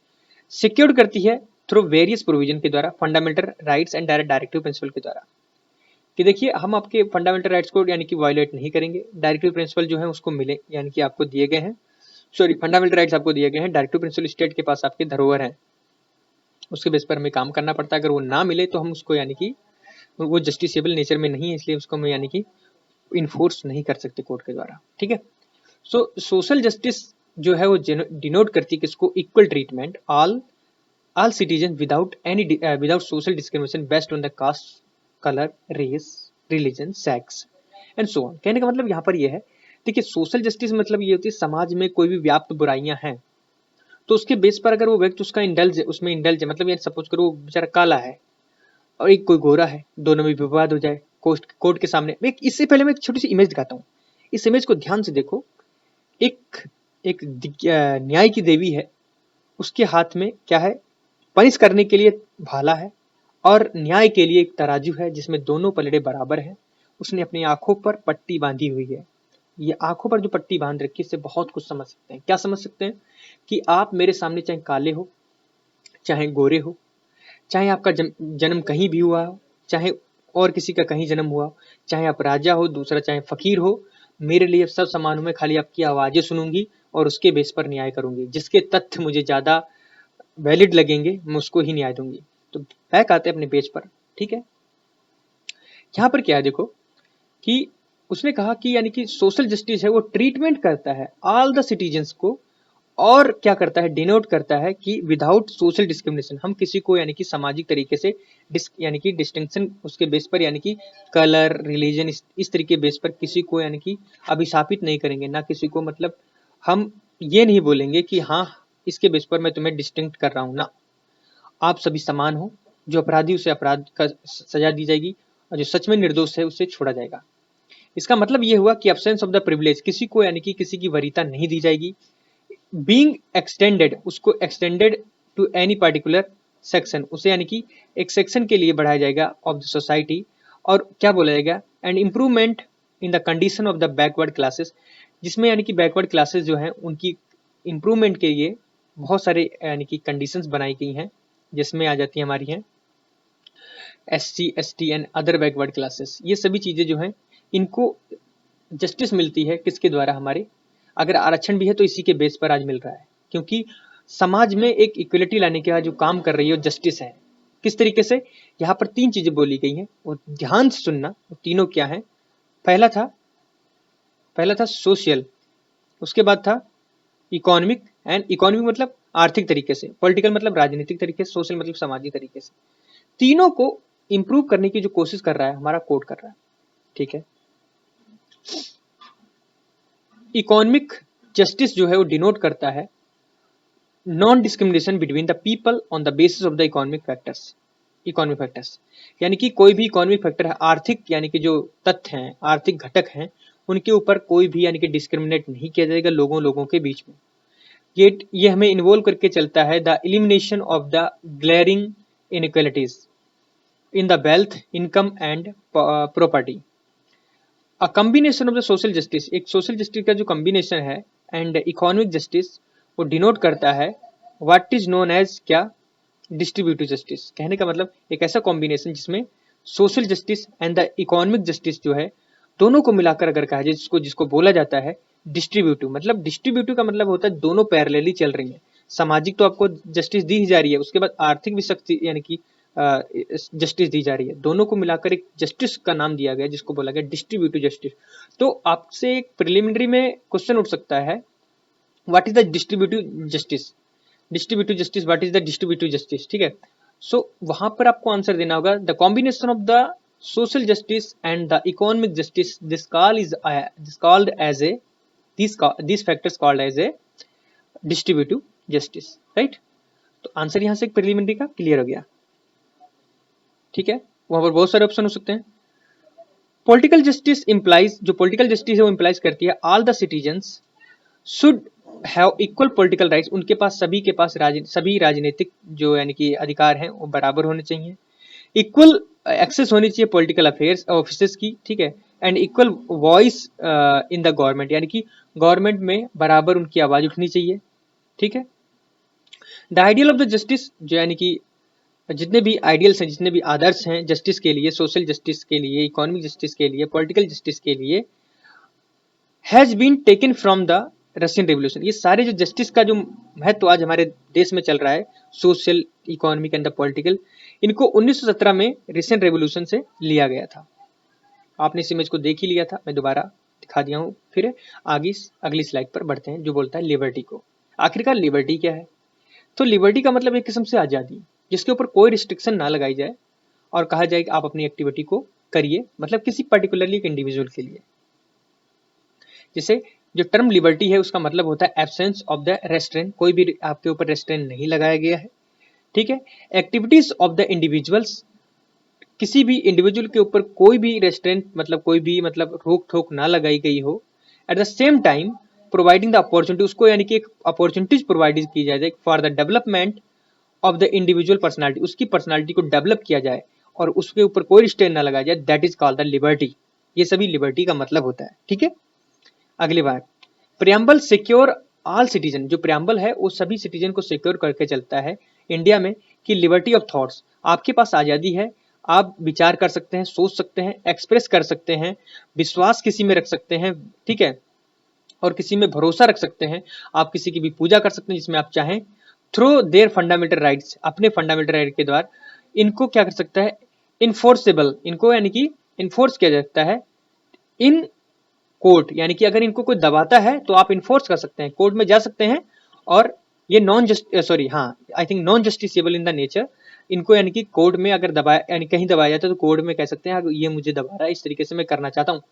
सिक्योर्ड करती है थ्रू वेरियस प्रोविजन के द्वारा, fundamental rights and directive principle के द्वारा। कि देखिए हम आपके फंडामेंटल राइट्स को यानी कि वायलेट नहीं करेंगे। डायरेक्टिव प्रिंसिपल जो है उसको मिले यानी कि आपको दिए गए हैं। सॉरी, फंडामेंटल राइट्स आपको दिए गए हैं, डायरेक्टिव प्रिंसिपल स्टेट के पास आपके धरोहर हैं, उसके बेस पर हमें काम करना पड़ता है। अगर वो ना मिले तो हम उसको यानी कि वो जस्टिसेबल नेचर में नहीं है, इसलिए उसको हम यानी कि इन्फोर्स नहीं कर सकते कोर्ट के द्वारा। ठीक है, सो सोशल जस्टिस जो है वो डिनोट करती है किसको? Equal treatment all citizen without social discrimination based on the caste, colour, race, religion, sex and so on. कहने का मतलब यहाँ पर ये है, देखिए सोशल जस्टिस मतलब ये होती है समाज में कोई भी व्याप्त बुराइयां हैं तो उसके बेस पर अगर वो व्यक्ति उसका इंडल्ज है, उसमें इंडल्ज है, मतलब ये सपोज करो वो बेचारा काला है और एक कोई गोरा है, दोनों में विवाद हो जाए कोर्ट के सामने। इससे पहले मैं एक छोटी सी इमेज दिखाता हूँ। इस इमेज को ध्यान से देखो। एक एक न्याय की देवी है, उसके हाथ में क्या है? पनिश करने के लिए भाला है और न्याय के लिए एक तराजू है जिसमें दोनों पलड़े बराबर हैं। उसने अपनी आंखों पर पट्टी बांधी हुई है। ये आंखों पर जो पट्टी बांध रखी है इससे बहुत कुछ समझ सकते हैं। क्या समझ सकते हैं? कि आप मेरे सामने चाहे काले हो, चाहे गोरे हो, चाहे आपका जन्म कहीं भी हुआ हो, चाहे और किसी का कहीं जन्म हुआ, चाहे आप राजा हो, दूसरा चाहे फकीर हो, मेरे लिए सब समान हूं। मैं खाली आपकी आवाजें सुनूंगी और उसके बेस पर न्याय करूंगी। जिसके तथ्य मुझे ज्यादा वैलिड लगेंगे मैं उसको ही न्याय दूंगी। तो बैक आते हैं अपने पेज पर। ठीक है, यहाँ पर क्या है देखो कि उसने कहा कि यानी कि सोशल जस्टिस है वो ट्रीटमेंट करता है ऑल द सिटीजन्स को, और क्या करता है? डिनोट करता है कि विदाउट सोशल डिस्क्रिमिनेशन, हम किसी को यानी कि सामाजिक तरीके से यानी कि डिस्टिंक्शन उसके बेस पर यानी कि कलर, रिलीजन, इस तरीके बेस पर किसी को यानी कि अभिशापित नहीं करेंगे। ना किसी को मतलब हम ये नहीं बोलेंगे कि हाँ इसके बेस पर मैं तुम्हें डिस्टिंक्ट कर रहा हूँ ना, आप सभी समान हो। जो अपराधी उसे अपराध का सजा दी जाएगी और जो सच में निर्दोष है उसे छोड़ा जाएगा। इसका मतलब ये हुआ कि एब्सेंस ऑफ द प्रिविलेज, किसी को यानी कि किसी की वरीयता नहीं दी जाएगी। बीइंग एक्सटेंडेड, उसको extended to any particular section, उसे यानी कि एक सेक्शन के लिए बढ़ाया जाएगा ऑफ द सोसाइटी। और क्या बोला जाएगा, and improvement in the condition of the backward classes, जिसमें यानी कि बैकवर्ड क्लासेस जो हैं उनकी इम्प्रूवमेंट के लिए बहुत सारे यानी कि कंडीशंस बनाई गई हैं, जिसमें आ जाती है हमारी हैं SC ST and other backward classes. ये सभी चीज़ें जो हैं इनको जस्टिस मिलती है किसके द्वारा, हमारे अगर आरक्षण भी है तो इसी के बेस पर आज मिल रहा है, क्योंकि समाज में एक इक्वलिटी लाने के बाद जो काम कर रही है वो जस्टिस है। किस तरीके से, यहाँ पर 3 चीजें बोली गई हैं और ध्यान से सुनना, वो तीनों क्या हैं। पहला था सोशल, उसके बाद था इकोनॉमिक, एंड इकोनॉमिक मतलब आर्थिक तरीके से, पॉलिटिकल मतलब राजनीतिक तरीके से, सोशल मतलब सामाजिक तरीके से। तीनों को इंप्रूव करने की जो कोशिश कर रहा है हमारा कोड कर रहा है, ठीक है। इकोनॉमिक जस्टिस जो है वो डिनोट करता है non discrimination between the people on the basis of the economic factors, यानी कि कोई भी इकोनॉमिक फैक्टर है, आर्थिक यानी कि जो तथ्य हैं, आर्थिक घटक हैं, उनके ऊपर कोई भी यानी कि डिस्क्रिमिनेट नहीं किया जाएगा लोगों के बीच में। ये हमें इन्वॉल्व करके चलता है the elimination of the glaring inequalities in the wealth, income and property. A combination of the social justice, एक सोशल जस्टिस का जो कॉम्बिनेशन है एंड इकोनॉमिक जस्टिस, वो डिनोट करता है व्हाट इज नोन एज क्या, डिस्ट्रीब्यूटिव जस्टिस। कहने का मतलब एक ऐसा कॉम्बिनेशन जिसमें social justice and the economic justice जो है दोनों को मिलाकर अगर कहा जाए, जिसको बोला जाता है डिस्ट्रीब्यूटिव। मतलब डिस्ट्रीब्यूटिव का मतलब होता है दोनों पैरेलली चल रही है, सामाजिक तो आपको जस्टिस दी ही जा रही है, उसके बाद आर्थिक भी शक्ति यानी कि जस्टिस दी जा रही है, दोनों को मिलाकर एक जस्टिस का नाम दिया गया जिसको बोला गया डिस्ट्रीब्यूटिव जस्टिस। तो आपसे एक प्रिलिमिनरी में क्वेश्चन उठ सकता है, what is the distributive justice, what is the distributive justice, ठीक है। सो वहां पर आपको आंसर देना होगा the combination of the social justice and the economic justice, this called as a this factors called as a distributive justice, right. तो answer यहां से प्रिलिमिनरी का क्लियर हो गया, ठीक है। वहां पर बहुत सारे ऑप्शन हो सकते हैं। पॉलिटिकल जस्टिस इंप्लाइज, जो पॉलिटिकल जस्टिस है वो इंप्लाइज करती है all the citizens should have equal political rights, उनके पास सभी के पास सभी राजनीतिक जो यानी कि अधिकार हैं वो बराबर होने चाहिए। इक्वल एक्सेस होनी चाहिए पॉलिटिकल अफेयर्स ऑफिसर्स की, ठीक है। And equal voice in the government, यानी कि गवर्नमेंट में बराबर उनकी आवाज उठनी चाहिए, ठीक है। The ideal of the justice, जो यानी कि जितने भी आइडियल्स हैं, जितने भी आदर्श हैं जस्टिस के लिए, सोशल जस्टिस के लिए, इकोनॉमिक जस्टिस के लिए, पॉलिटिकल जस्टिस के लिए, has been taken from the Russian revolution. ये सारे जो जस्टिस का जो महत्व आज हमारे देश में चल रहा है, social, economic and the political, इनको 1917 में रशियन रेवोल्यूशन से लिया गया था। आपने इस इमेज को देख ही लिया था, मैं दोबारा दिखा दिया हूँ। फिर आगे अगली स्लाइड पर बढ़ते हैं जो बोलता है लिबर्टी को। आखिरकार लिबर्टी क्या है? तो लिबर्टी का मतलब एक किस्म से आज़ादी, जिसके ऊपर कोई रिस्ट्रिक्शन ना लगाई जाए और कहा जाए कि आप अपनी एक्टिविटी को करिए, मतलब किसी पर्टिकुलरली एक इंडिविजुअल के लिए। जैसे जो टर्म लिबर्टी है उसका मतलब होता है एब्सेंस ऑफ द रेस्ट्रेंट, कोई भी आपके ऊपर रेस्ट्रेंट नहीं लगाया गया है, ठीक है। एक्टिविटीज ऑफ द इंडिविजुअल्स, किसी भी इंडिविजुअल के ऊपर कोई भी रेस्ट्रेंट मतलब कोई भी मतलब रोक ठोक ना लगाई गई हो। At the same time providing the opportunity, उसको यानी कि एक अपॉर्चुनिटीज प्रोवाइड की जाए for the development of the individual personality, उसकी पर्सनालिटी को डेवलप किया जाए और उसके ऊपर कोई रिस्ट्रेंट ना लगाया जाए, that is called the liberty. ये सभी लिबर्टी का मतलब होता है, ठीक है। अगली बात, प्रियम्बल सिक्योर ऑल सिटीजन, जो प्रियम्बल है वो सभी सिटीजन को सिक्योर करके चलता है इंडिया में कि लिबर्टी ऑफ थॉट्स, आपके पास आज़ादी है, आप विचार कर सकते हैं, सोच सकते हैं, एक्सप्रेस कर सकते हैं, विश्वास किसी में रख सकते हैं, ठीक है, और किसी में भरोसा रख सकते हैं, आप किसी की भी पूजा कर सकते हैं जिसमें आप चाहें, थ्रू देयर फंडामेंटल राइट्स, अपने फंडामेंटल राइट के द्वारा इनको क्या कर सकता है, इन्फोर्सेबल, इनको यानी कि इन्फोर्स किया जा सकता है इन कोर्ट, यानी कि अगर इनको कोई दबाता है तो आप इन्फोर्स कर सकते हैं, कोर्ट में जा सकते हैं और ये non justiciable in the nature, इनको यानी कि कोर्ट में अगर दबाया यानी कहीं दबाया जाता है तो कोर्ट में कह सकते हैं ये मुझे दबा रहा है, इस तरीके से मैं करना चाहता हूँ,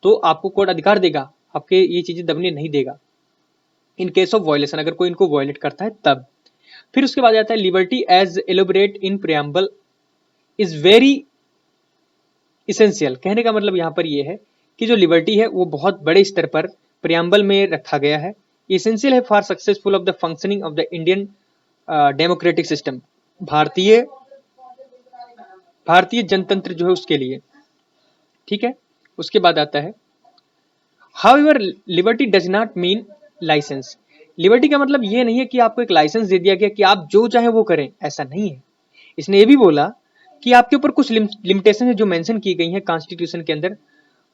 तो आपको कोर्ट अधिकार देगा, आपके ये चीजें दबने नहीं देगा। इन केस ऑफ वायलेशन, अगर कोई इनको वायलेट करता है तब। फिर उसके बाद आता है liberty as elaborate in preamble is very essential. कहने का मतलब यहाँ पर ये है कि जो लिबर्टी है वो बहुत बड़े स्तर पर प्रियम्बल में रखा गया है, इसेंशियल है for successful of the functioning of the Indian democratic system, भारतीय जनतंत्र जो है उसके लिए। ठीक है। उसके बाद आता है however liberty does not mean licence. Liberty का मतलब ये नहीं है कि आपको एक लाइसेंस दे दिया गया कि आप जो चाहे वो करें, ऐसा नहीं है। इसने ये भी बोला कि आपके ऊपर कुछ लिमिटेशन है जो मेंशन की गई है कॉन्स्टिट्यूशन के अंदर,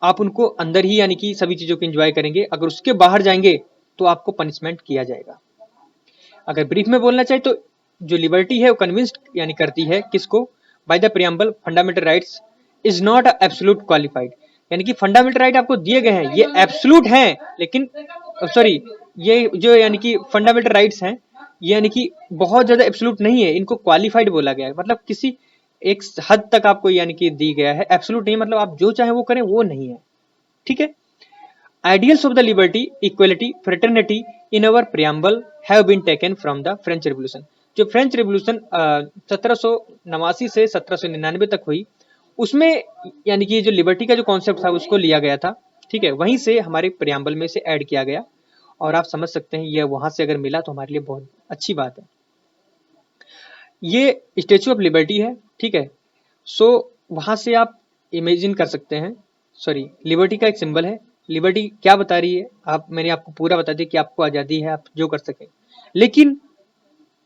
आप उनको अंदर ही यानी कि सभी चीजों को एंजॉय करेंगे, अगर उसके बाहर जाएंगे तो आपको पनिशमेंट किया जाएगा। अगर ब्रीफ में बोलना चाहे तो जो लिबर्टी है वो कन्विंस्ड यानी करती है किसको, by the preamble fundamental rights is not absolute qualified, यानी कि फंडामेंटल राइट आपको दिए गए हैं ये एब्सोल्यूट हैं, लेकिन सॉरी ये जो यानी कि फंडामेंटल राइट्स हैं ये यानी कि बहुत ज्यादा एब्सोल्यूट नहीं है, इनको क्वालिफाइड बोला गया है, मतलब किसी एक हद तक आपको यानी कि दी गया है, एब्सोल्यूट नहीं मतलब आप जो चाहे वो करें वो नहीं है। ठीक है। Ideals of the liberty, equality, fraternity in our preamble have been taken from the French Revolution। जो फ्रेंच रेवोल्यूशन 1789 से 1799 तक हुई, उसमें यानी कि जो लिबर्टी का जो कॉन्सेप्ट था उसको लिया गया था। ठीक है, वहीं से हमारे प्रियम्बल में से ऐड किया गया, और आप समझ सकते हैं ये वहां से अगर मिला तो हमारे लिए बहुत अच्छी बात है। ये स्टेच्यू ऑफ लिबर्टी है। ठीक है, सो वहां से आप इमेजिन कर सकते हैं, सॉरी लिबर्टी का एक सिंबल है। लिबर्टी क्या बता रही है, आप मैंने आपको पूरा बता दिया कि आपको आज़ादी है, आप जो कर सकें, लेकिन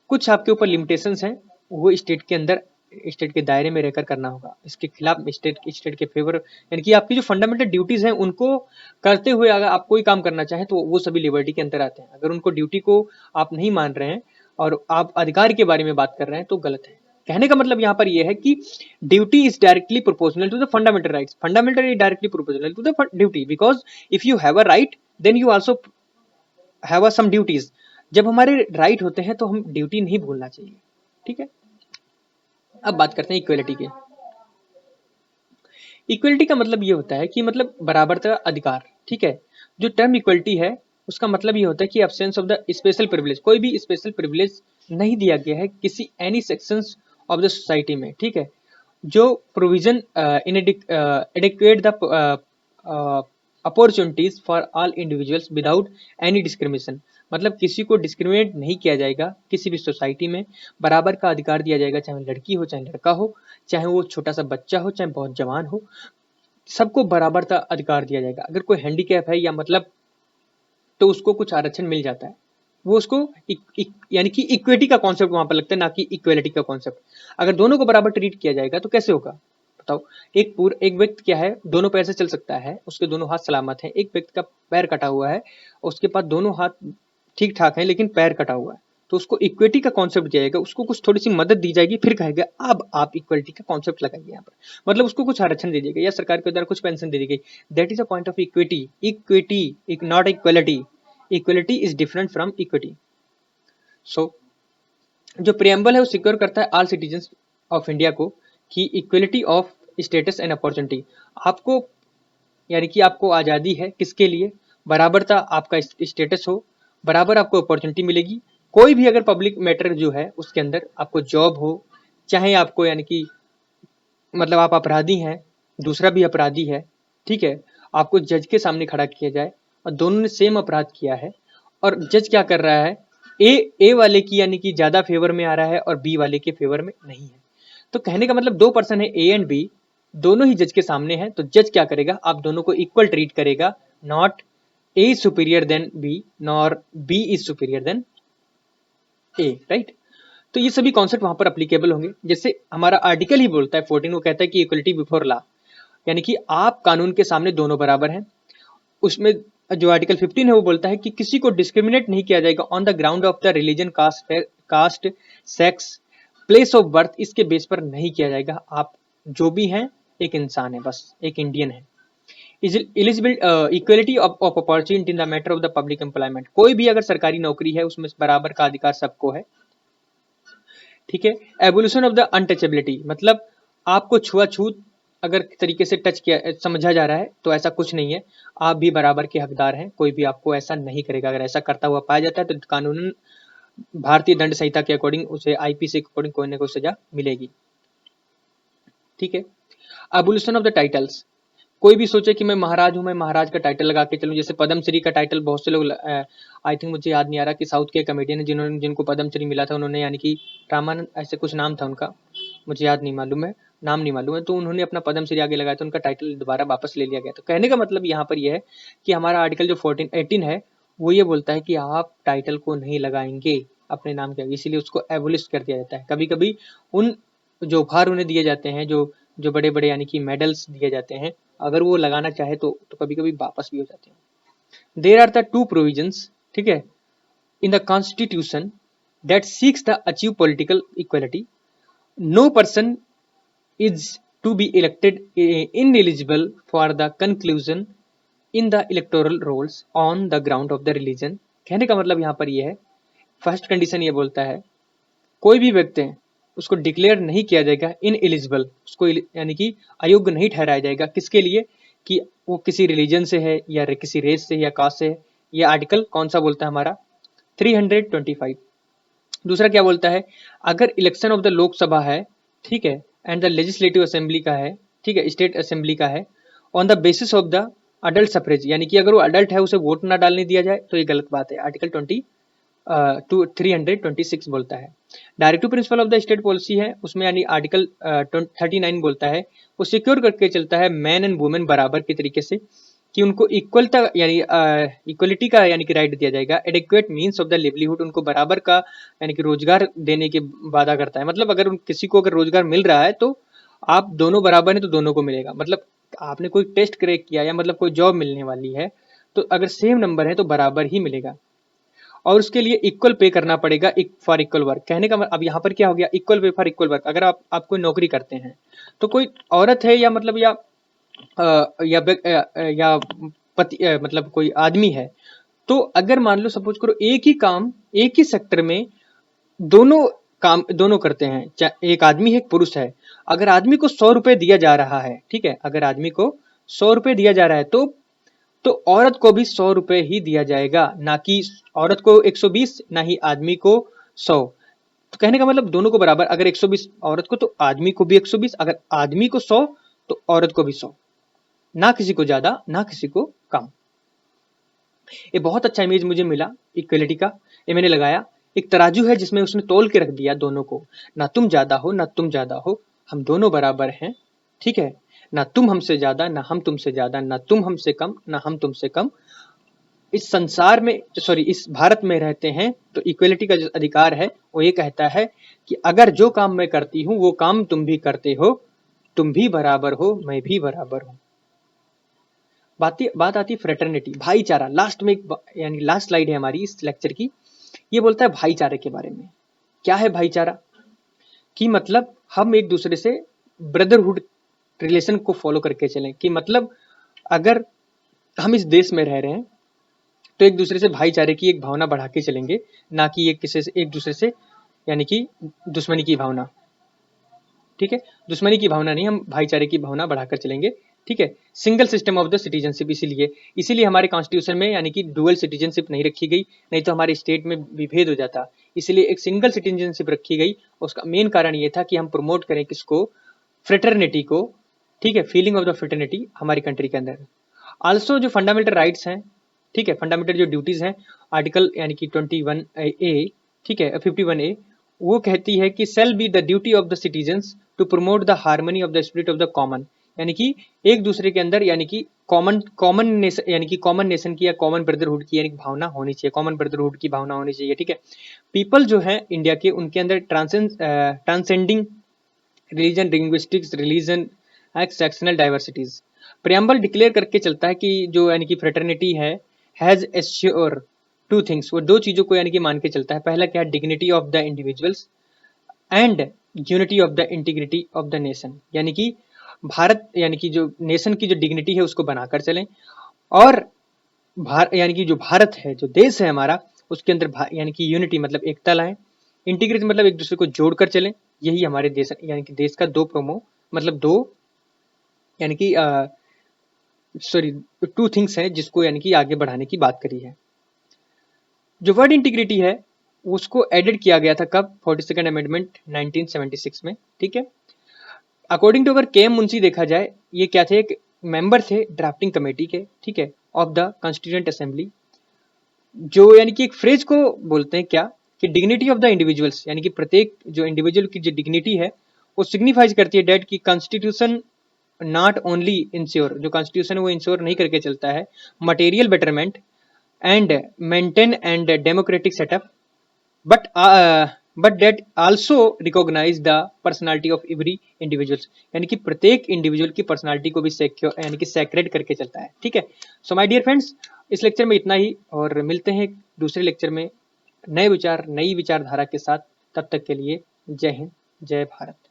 कुछ आपके ऊपर लिमिटेशंस हैं, वो स्टेट के अंदर, स्टेट के दायरे में रहकर करना होगा। इसके खिलाफ स्टेट के फेवर यानी कि आपकी जो फंडामेंटल ड्यूटीज हैं उनको करते हुए अगर आप कोई काम करना चाहें तो वो सभी लिबर्टी के अंदर आते हैं। अगर उनको ड्यूटी को आप नहीं मान रहे हैं और आप अधिकार के बारे में बात कर रहे हैं तो गलत है। कहने का मतलब यहाँ पर यह है कि duty is directly proportional to the fundamental rights, fundamental is directly proportional to the duty, because if you have a right then you also have a some duties. जब हमारे राइट होते हैं तो हम ड्यूटी नहीं भूलना चाहिए। ठीक है, अब बात करते हैं इक्वलिटी के। इक्वलिटी का मतलब ये होता है कि मतलब बराबरता अधिकार। ठीक है, जो टर्म इक्वलिटी है उसका मतलब ये होता है कि absence of the special privilege, कोई भी स्पेशल प्रिविलेज नहीं दिया गया है किसी any sections of the society में। ठीक है, जो provision adequate the opportunities for all individuals without any discrimination, मतलब किसी को डिस्क्रिमिनेट नहीं किया जाएगा किसी भी सोसाइटी में, बराबर का अधिकार दिया जाएगा, चाहे लड़की हो चाहे लड़का हो, चाहे वो छोटा सा बच्चा हो चाहे बहुत जवान हो, सबको बराबर का अधिकार दिया जाएगा। अगर कोई हैंडीकैप है या मतलब तो उसको कुछ आरक्षण मिल जाता है, वो उसको यानी कि इक्विटी का कॉन्सेप्ट वहां पर लगता है, ना कि इक्वेलिटी का कॉन्सेप्ट। अगर दोनों को बराबर ट्रीट किया जाएगा तो कैसे होगा बताओ। एक व्यक्ति क्या है, दोनों पैर से चल सकता है, उसके दोनों हाथ सलामत हैं, एक व्यक्ति का पैर कटा हुआ है, उसके पास दोनों हाथ ठीक ठाक है लेकिन पैर कटा हुआ है, तो उसको इक्विटी का कॉन्सेप्ट दिया जाएगा, उसको कुछ थोड़ी सी मदद दी जाएगी, फिर कहेगा अब आप इक्वलिटी का कॉन्सेप्ट लगाइए यहाँ पर, मतलब उसको कुछ आरक्षण दे दिया गया या सरकार के द्वारा कुछ पेंशन दे दी गई। That is a point of equity. Equity not equality, equality is different from equity. So जो प्रियम्बल है वो सिक्योर करता है ऑल सिटीजन ऑफ इंडिया को कि equality of status and opportunity, आपको यानी कि आपको आज़ादी है किसके लिए, बराबरता आपका स्टेटस हो, बराबर आपको अपॉर्चुनिटी मिलेगी। कोई भी अगर पब्लिक मैटर जो है उसके अंदर आपको जॉब हो, चाहे आपको यानी कि मतलब आप अपराधी हैं, दूसरा भी अपराधी है, ठीक है, आपको जज के सामने खड़ा किया जाए और दोनों ने सेम अपराध किया है और जज क्या कर रहा है, ए वाले की यानी कि ज्यादा फेवर में आ रहा है और बी वाले के फेवर में नहीं है। तो कहने का मतलब दो पर्सन है ए एंड बी, दोनों ही जज के सामने हैं, तो जज क्या करेगा, आप दोनों को इक्वल ट्रीट करेगा, not A is superior than B nor B is superior than A, right. तो ये सभी कॉन्सेप्ट वहां पर अप्लीकेबल होंगे। जैसे हमारा आर्टिकल ही बोलता है 14, वो कहता है कि इक्वलिटी बिफोर लॉ, यानी कि आप कानून के सामने दोनों बराबर हैं। उसमें जो आर्टिकल 15 है वो बोलता है कि किसी को डिस्क्रिमिनेट नहीं किया जाएगा on the ground of the religion, caste, sex, place of birth, इसके बेस पर नहीं किया जाएगा। आप जो भी हैं एक इंसान है, बस एक इंडियन है। Eligible equality of opportunity in the matter of the public employment, कोई भी अगर सरकारी नौकरी है उसमें बराबर का अधिकार सबको है। ठीक है, एवोल्यूशन ऑफ द अनटचेबिलिटी, मतलब आपको छुआछूत अगर तरीके से टच किया समझा जा रहा है तो ऐसा कुछ नहीं है, आप भी बराबर के हकदार हैं, कोई भी आपको ऐसा नहीं करेगा। अगर ऐसा करता हुआ पाया जाता है तो कानूनन भारतीय दंड संहिता के अकॉर्डिंग उसे आईपीसी के अकॉर्डिंग कोई ना कोई सजा मिलेगी। ठीक है, एवोल्यूशन ऑफ द टाइटल्स, कोई भी सोचे कि मैं महाराज हूं, मैं महाराज का टाइटल लगा के चलूं, जैसे पद्मश्री का टाइटल बहुत से लोग, आई थिंक मुझे याद नहीं आ रहा कि साउथ के कमेडियन जिन्होंने जिनको पद्मश्री मिला था उन्होंने, यानी कि रामानंद ऐसे कुछ नाम था उनका, मुझे याद नहीं मालूम है, नाम नहीं मालूम है, तो उन्होंने अपना पद्मश्री आगे लगाया तो उनका टाइटल दोबारा वापस ले लिया गया। तो कहने का मतलब यहाँ पर यह है कि हमारा आर्टिकल जो 1418 है वो ये बोलता है कि आप टाइटल को नहीं लगाएंगे अपने नाम के आगे, इसीलिए उसको एबोलिश कर दिया जाता है। कभी कभी उन जो उपहार उन्हें दिए जाते हैं, जो जो बड़े बड़े यानी कि मेडल्स दिए जाते हैं, अगर वो लगाना चाहे तो कभी कभी वापस भी हो जाते हैं। There are the two provisions, ठीक है, in the constitution that seeks the achieve political equality. No person is to be elected ineligible for the conclusion in the electoral rolls on the ground of the religion. कहने का मतलब यहाँ पर यह है, first condition ये बोलता है कोई भी व्यक्ति है उसको डिक्लेयर नहीं किया जाएगा इन एलिजिबल, उसको यानी कि अयोग्य नहीं ठहराया जाएगा, किसके लिए, कि वो किसी रिलीजन से है या किसी रेस से या कास्ट से है। ये आर्टिकल कौन सा बोलता है हमारा 325। दूसरा क्या बोलता है, अगर इलेक्शन ऑफ द लोकसभा है, ठीक है, एंड द लेजिस्लेटिव असेंबली का है, ठीक है, स्टेट असेंबली का है, on the basis of the adult suffrage, यानी कि अगर वो अडल्ट है उसे वोट ना डालने दिया जाए तो ये गलत बात है। आर्टिकल 326 बोलता है। Directive principle of the state policy है उसमें, यानी आर्टिकल 39 बोलता है वो सिक्योर करके चलता है मैन एंड वुमेन बराबर के तरीके से, कि उनको इक्वलता यानी इक्वलिटी का यानी कि राइट दिया जाएगा। Adequate means of the livelihood, उनको बराबर का यानी कि रोजगार देने के वादा करता है। मतलब अगर किसी को अगर रोजगार मिल रहा है तो आप दोनों बराबर हैं तो दोनों को मिलेगा। मतलब आपने कोई टेस्ट क्रैक किया या मतलब कोई जॉब मिलने वाली है तो अगर सेम नंबर है तो बराबर ही मिलेगा, और उसके लिए इक्वल पे करना पड़ेगा फॉर इक्वल वर्क। कहने का अब यहाँ पर क्या हो गया, equal pay for equal work. अगर आप कोई नौकरी करते हैं तो कोई औरत है या मतलब या पति मतलब कोई आदमी है, तो अगर मान लो सपोज करो एक ही काम एक ही सेक्टर में दोनों काम दोनों करते हैं, एक आदमी है एक पुरुष है, अगर आदमी को 100 रुपए दिया जा रहा है, ठीक है, अगर आदमी को 100 रुपए दिया जा रहा है तो औरत को भी 100 रुपए ही दिया जाएगा, ना कि औरत को 120, ना ही आदमी को 100। तो कहने का मतलब दोनों को बराबर, अगर 120 औरत को तो आदमी को भी 120, अगर आदमी को 100 तो औरत को भी 100, ना किसी को ज्यादा ना किसी को कम। ये बहुत अच्छा इमेज मुझे मिला इक्वलिटी का, ये मैंने लगाया। एक तराजू है जिसमें उसने तोल के रख दिया दोनों को, ना तुम ज्यादा हो ना तुम ज्यादा हो, हम दोनों बराबर हैं, ठीक है, ना तुम हमसे ज्यादा ना हम तुमसे ज्यादा, ना तुम हमसे कम ना हम तुमसे कम। इस संसार में इस भारत में रहते हैं तो इक्वलिटी का जो अधिकार है वो ये कहता है कि अगर जो काम मैं करती हूँ वो काम तुम भी करते हो, तुम भी बराबर हो मैं भी बराबर हूँ। बात आती है फ्रेटर्निटी, भाईचारा। लास्ट में यानी लास्ट स्लाइड है हमारी इस लेक्चर की, ये बोलता है भाईचारे के बारे में। क्या है भाईचारा, कि मतलब हम एक दूसरे से ब्रदरहुड रिलेशन को फॉलो करके चलें, कि मतलब अगर हम इस देश में रह रहे हैं तो एक दूसरे से भाईचारे की एक भावना बढ़ा के चलेंगे, ना कि एक दूसरे से यानी कि दुश्मनी की भावना, ठीक है, दुश्मनी की भावना नहीं, हम भाईचारे की भावना बढ़ाकर चलेंगे, ठीक है। Single system of the citizenship, इसीलिए हमारे कॉन्स्टिट्यूशन में यानी कि डुअल सिटीजनशिप नहीं रखी गई, नहीं तो हमारे स्टेट में विभेद हो जाता। इसलिए एक सिंगल सिटीजनशिप रखी गई, उसका मेन कारण ये था कि हम प्रमोट करें किसको, फ्रेटर्निटी को, ठीक है, फीलिंग ऑफ द फ्रेटर्निटी हमारी कंट्री के अंदर। आल्सो जो फंडामेंटल राइट्स हैं, ठीक है, फंडामेंटल जो ड्यूटीज हैं, आर्टिकल यानी कि 21A, ठीक है, 51A, वो कहती है कि shall be the duty of the citizens to promote the harmony of the spirit of the common, यानी कि एक दूसरे के अंदर यानी कि कॉमन नेशन, यानी कि कॉमन नेशन की या कॉमन ब्रदरहुड की यानी भावना होनी चाहिए, कॉमन ब्रदरहुड की भावना होनी चाहिए, ठीक है। पीपल जो है इंडिया के, उनके अंदर transcending religion, linguistics, religion, sectional diversities. Preamble declare करके चलता है कि जो यानी कि फ्रेटर्निटी है हैज एश्योर टू थिंग्स, वो दो चीजों को यानी कि मान के चलता है। पहला क्या है, dignity of the individuals and unity of the integrity of the nation, यानी कि भारत यानी कि जो नेशन की जो डिग्निटी है उसको बनाकर चलें, और यानी कि जो भारत है, जो देश है हमारा, उसके अंदर यानी कि यूनिटी मतलब एकता लाएं, इंटीग्रिटी मतलब एक दूसरे को जोड़कर चलें। यही हमारे देश यानी कि देश का दो यानी कि टू थिंग्स है जिसको यानी कि आगे बढ़ाने की बात करी है। जो वर्ड इंटीग्रिटी है उसको एडिट किया गया था कब, 42nd अमेंडमेंट 1976 में, ठीक है। अकॉर्डिंग टू अगर के.एम. मुंशी देखा जाए, ये क्या थे, एक मेंबर थे ड्राफ्टिंग कमेटी के, ठीक है, ऑफ द कॉन्स्टिट्यूएंट असेंबली, जो यानी कि एक फ्रेज को बोलते हैं क्या, कि डिग्निटी ऑफ द इंडिविजुअल्स, यानी कि प्रत्येक जो इंडिविजुअल की जो डिग्निटी है वो सिग्निफाइज करती है डेट की कॉन्स्टिट्यूशन नॉट ओनली इंश्योर, जो कॉन्स्टिट्यूशन है वो इंश्योर नहीं करके चलता है material betterment and maintain and democratic setup, but that also recognize the personality of every individuals, यानी कि प्रत्येक इंडिविजुअल की पर्सनालिटी को भी secure यानी कि सैक्रेड करके चलता है। ठीक है, सो माय डियर फ्रेंड्स, इस लेक्चर में इतना ही और मिलते हैं दूसरे लेक्चर में नए विचार नई विचारधारा के साथ। तब तक के लिए जय हिंद, जय भारत।